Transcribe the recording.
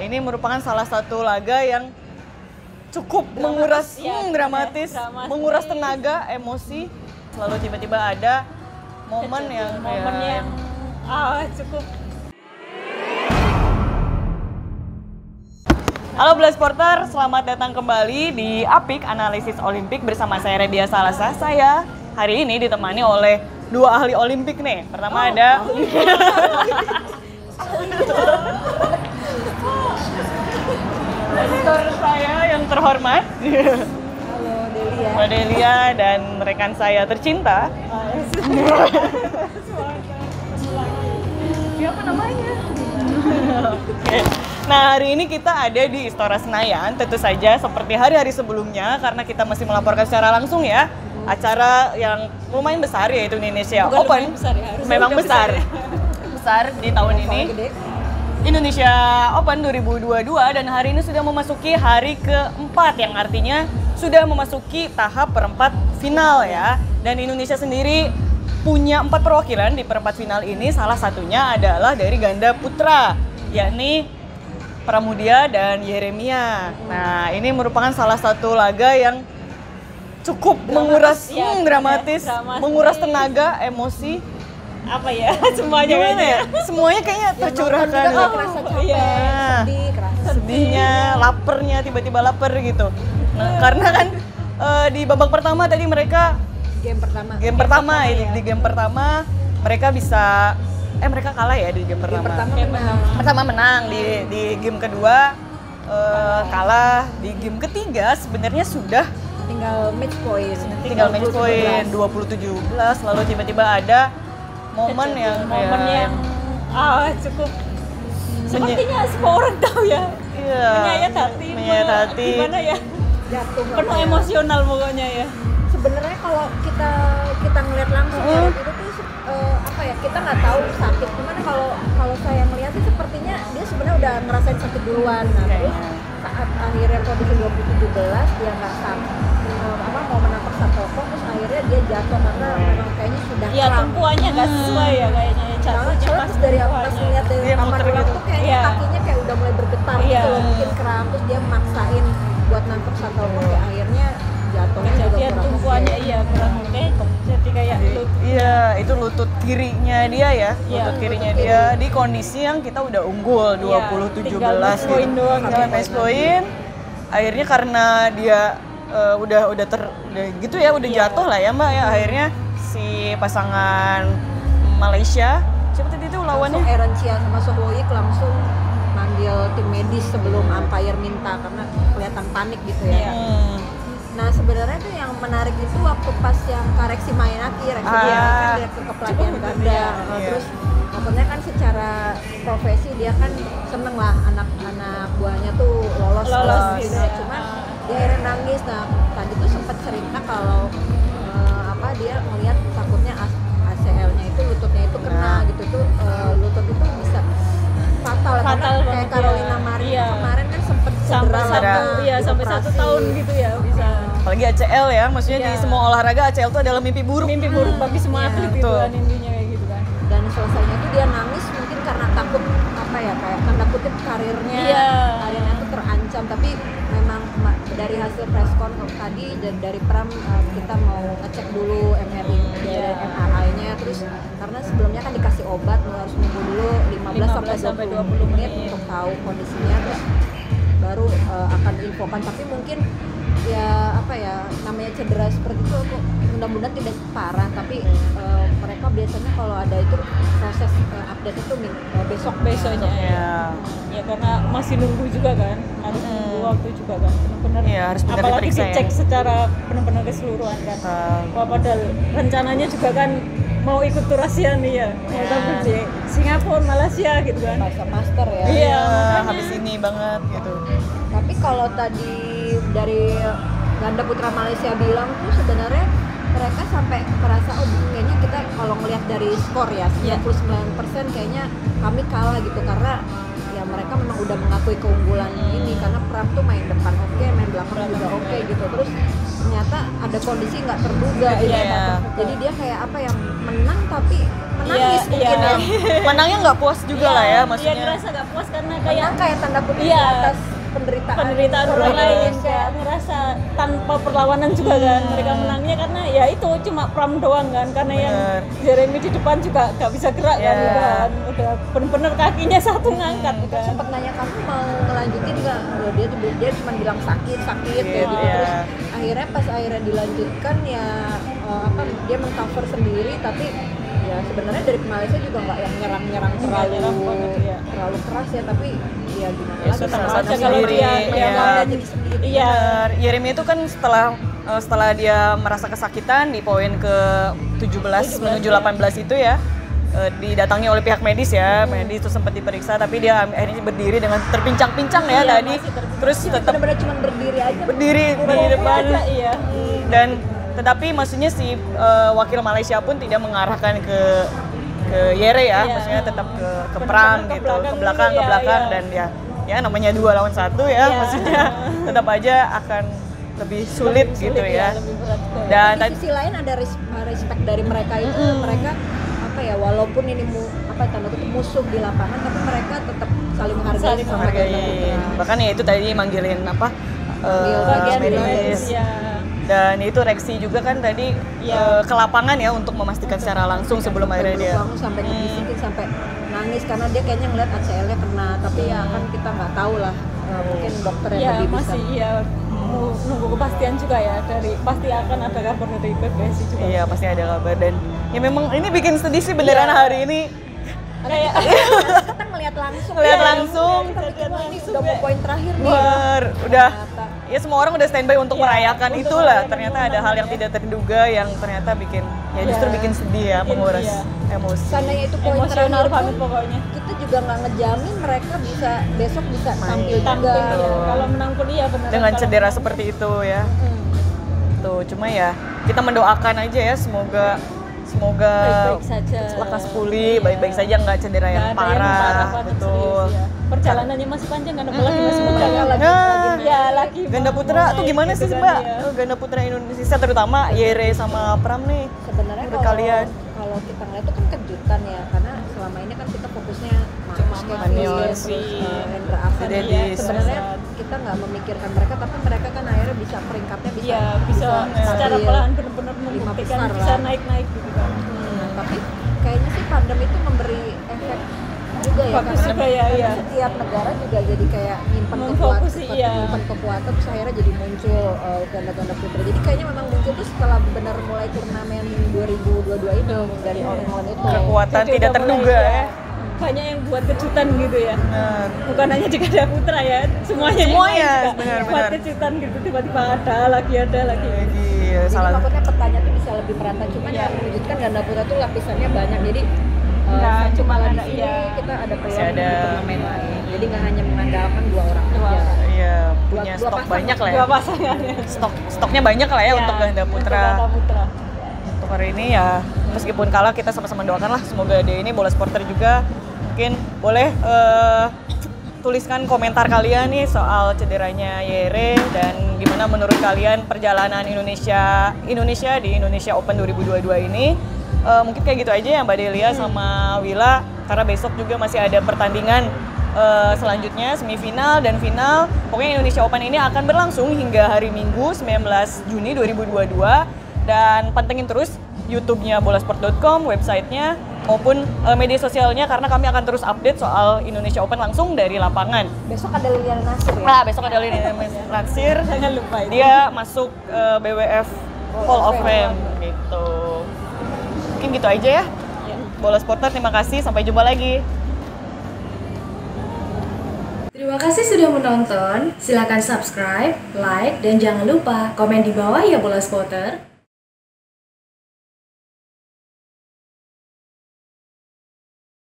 ini merupakan salah satu laga yang cukup menguras, dramatis, menguras tenaga, emosi. Lalu tiba-tiba ada momen yang cukup. Halo Blast Porter, selamat datang kembali di Apik Analisis Olimpik bersama saya Redia Salasa. Saya hari ini ditemani oleh dua ahli Olimpik nih. Pertama ada editor saya yang terhormat. Halo Delia. Mbak Delia dan rekan saya tercinta. Siapa namanya? Oke. Nah, hari ini kita ada di Istora Senayan, tentu saja seperti hari-hari sebelumnya karena kita masih melaporkan secara langsung ya. Acara yang lumayan besar yaitu Indonesia Open. Memang besar. Besar di tahun ini. Indonesia Open 2022 dan hari ini sudah memasuki hari keempat yang artinya sudah memasuki tahap perempat final ya. Dan Indonesia sendiri punya 4 perwakilan di perempat final ini, salah satunya adalah dari ganda putra, yakni Pramudia dan Yeremia. Nah, ini merupakan salah satu laga yang cukup menguras, dramatis, menguras tenaga, emosi. Apa ya? Semuanya Gimana ya? Semuanya kayaknya tercurahkan. Kerasa capek, Sedihnya, lapernya, tiba-tiba lapar gitu. Nah, karena kan di babak pertama tadi mereka game pertama mereka bisa mereka kalah ya di game pertama. Pertama menang di game kedua kalah, di game ketiga sebenarnya sudah tinggal match point 20-17, lalu tiba-tiba ada momen yang cukup. Sepertinya semua orang tahu ya. Iya. Menyayat hati. Gimana ya? Jatuh. Penuh emosional pokoknya ya. Sebenarnya kalau kita ngeliat langsung ya, itu tuh kita nggak tahu sakit, cuman kalau saya melihat sih sepertinya dia sebenarnya udah ngerasain sakit duluan. Nah, terus saat akhirnya kondisi 2017 dia nggak mau menangkap Satoko, terus akhirnya dia jatuh karena memang kayaknya sudah kram. Tumpuannya nggak sesuai ya kayaknya. Soalnya pas dari lihat dari kamar orang tuh kayaknya kakinya kayak udah mulai bergetar gitu loh, mungkin kram, terus dia maksain buat nangkep Satoko, kayak akhirnya jatuhnya juga tumpuannya kurang oke, jadi kayak itu lutut kirinya dia ya, lutut kirinya dia di kondisi yang kita udah unggul 20-17 gitu. Tinggal match point. Akhirnya karena dia udah gitu ya, udah jatuh lah ya Mbak ya, akhirnya si pasangan Malaysia siapa tadi itu lawannya? Aaron Chia sama Sohoik langsung manggil tim medis sebelum umpire minta karena kelihatan panik gitu ya. Nah sebenarnya tuh yang menarik itu waktu pas yang koreksi Mainaki, dia kan direktur kepelatihan ganda, terus maksudnya kan secara profesi dia kan seneng lah anak-anak buahnya tuh lolos gitu. Cuman dia akhirnya nangis. Nah tadi tuh sempat cerita kalau dia melihat takutnya ACL-nya itu lututnya itu kena gitu tuh, lutut itu bisa fatal kayak Carolina Marin kemarin kan sempet sampai 1 tahun gitu ya bisa. Apalagi ACL ya, maksudnya di semua olahraga ACL itu adalah mimpi buruk bagi semua atlet gitu kan, intinya kayak gitu kan. Dan selesainya tuh dia nangis mungkin karena takut kayak tanda kutip karirnya tuh terancam, tapi memang dari hasil preskon tadi dan dari Pram kita mau ngecek dulu MRI-nya, terus karena sebelumnya kan dikasih obat, lu harus nunggu dulu 15 sampai 20 menit untuk tahu kondisinya, terus baru akan diinfokan. Tapi mungkin namanya cedera seperti itu mudah-mudahan tidak parah, tapi mereka biasanya kalau ada itu proses update itu besoknya ya karena masih nunggu juga kan, harus nunggu waktu juga kan, benar-benar harus apalagi dicek secara benar-benar keseluruhan kan. Padahal rencananya juga kan mau ikut tur Asia nih ya, mau tampil di Singapura, Malaysia gitu kan, master ya. Habis ini banget gitu. Tapi kalau tadi dari ganda putra Malaysia bilang tuh sebenarnya mereka sampai merasa kayaknya kita kalau ngelihat dari skor ya 99% kayaknya kami kalah gitu, karena ya mereka memang udah mengakui keunggulan ini karena Pram tuh main depan main belakang juga gitu. Terus ternyata ada kondisi nggak terduga gitu. Jadi dia kayak menang tapi nangis mungkin ya. Menangnya nggak puas juga lah ya maksudnya. Iya, ngerasa nggak puas karena Kayak tanda kutip di atas penderitaan orang lain, kayak ngerasa tanpa perlawanan juga kan. Mereka menangnya karena ya itu cuma pram doang kan, karena yang Jeremy di depan juga nggak bisa gerak kan, udah bener-bener kakinya satu ngangkat kan. Sempat nanya kamu mau ngelanjutin nggak? Loh, dia cuma bilang sakit kayak gitu. Terus akhirnya dilanjutkan ya dia mengcover sendiri, tapi ya sebenarnya dari Malaysia juga nggak yang nyerang terlalu keras ya, tapi ya gimana lagi sama kalau dia jadi sendiri. Iya, Jeremy itu kan setelah dia merasa kesakitan di poin ke 17 menuju 18 itu ya, didatangi oleh pihak medis ya, medis itu sempat diperiksa, tapi dia akhirnya berdiri dengan terpincang-pincang ya tadi, terus tetap benar-benar cuma berdiri di depan, dan tetapi maksudnya si wakil Malaysia pun tidak mengarahkan ke Yere ya, maksudnya tetap ke Pram gitu, ke belakang dan ya namanya 2 lawan 1 ya, maksudnya tetap aja akan lebih sulit gitu ya. Dan di sisi lain ada respect dari mereka itu, mereka walaupun ini tanda kutip musuh di lapangan, tapi mereka tetap saling menghargai. Bahkan ya itu tadi manggilin bagian medis. Dan itu reaksi juga kan tadi ke lapangan ya untuk memastikan secara langsung sebelum akhirnya dia sampai dibisikin sampai nangis karena dia kayaknya ngeliat ACL-nya kena, tapi ya kan kita nggak tahu lah, mungkin dokter yang lebih masih nunggu kepastian juga ya, dari pasti akan ada kabar dari PBSI juga. Iya pasti ada kabar, dan ya memang ini bikin sedih sih beneran hari ini. Kayak kita ngeliat langsung ini udah mau poin terakhir nih. Udah ya semua orang udah standby untuk merayakan itulah. Ternyata ada hal yang tidak terduga yang ternyata justru bikin sedih ya, menguras emosi. Karena itu poin terakhir banget pokoknya. Kita juga nggak ngejamin mereka besok bisa tampil juga. Kalau menang pun iya benar. Dengan cedera seperti itu ya. Tuh cuma ya kita mendoakan aja ya, semoga baik-baik saja, lekas pulih, baik-baik saja, nggak cedera yang parah. Betul. Perjalanannya masih panjang kan, apalagi masih muda lagi. Ganda putra tuh gimana sih Mbak? Ganda putra Indonesia terutama Yere sama Pram nih. Sebenarnya kalau kita ngeliat itu kan kejutan ya, karena selama ini kan kita fokusnya Manius, Hendra Afan ya. Sebenarnya kita nggak memikirkan mereka, tapi mereka kan akhirnya bisa peringkatnya bisa secara pelan benar-benar membuktikan bisa naik-naik gitu kan. Tapi kayaknya sih pandemi itu memberi efek juga ya, karena setiap negara juga jadi kayak nyimpen kekuatan, terus akhirnya jadi muncul ganda-ganda putra. Jadi kayaknya memang muncul tuh setelah benar mulai turnamen 2022 ini dari All itu. Kekuatan tidak terduga ya. Banyak yang buat kejutan gitu ya. Bukan hanya di ganda putra ya, semuanya benar. Buat kejutan gitu, tiba-tiba ada lagi. Jadi maksudnya petanya tuh bisa lebih merata, cuman yang mewujudkan ganda putra tuh lapisannya banyak. Jadi nggak cuma ada kita ada peluang di turnamen lain. Jadi nggak hanya mengandalkan 2 orang aja. Iya, punya stok banyak lah ya. Stoknya banyak lah ya untuk ganda putra. Untuk hari ini ya, meskipun kalah kita sama-sama doakan lah, semoga dia ini bola supporter juga mungkin boleh tuliskan komentar kalian nih soal cederanya Yere, dan gimana menurut kalian perjalanan Indonesia di Indonesia Open 2022 ini. Mungkin kayak gitu aja ya Mbak Delia sama Wila, karena besok juga masih ada pertandingan selanjutnya, semifinal dan final. Pokoknya Indonesia Open ini akan berlangsung hingga hari Minggu 19 Juni 2022, dan pantengin terus YouTube-nya bolasport.com, websitenya maupun media sosialnya, karena kami akan terus update soal Indonesia Open langsung dari lapangan. Besok ada Liliana Natsir ya? Besok ada Liliana Natsir. Jangan lupa itu. Dia masuk BWF Hall of Fame gitu. Mungkin gitu aja ya. Bola Supporter, terima kasih. Sampai jumpa lagi. Terima kasih sudah menonton. Silakan subscribe, like, dan jangan lupa komen di bawah ya Bola Supporter.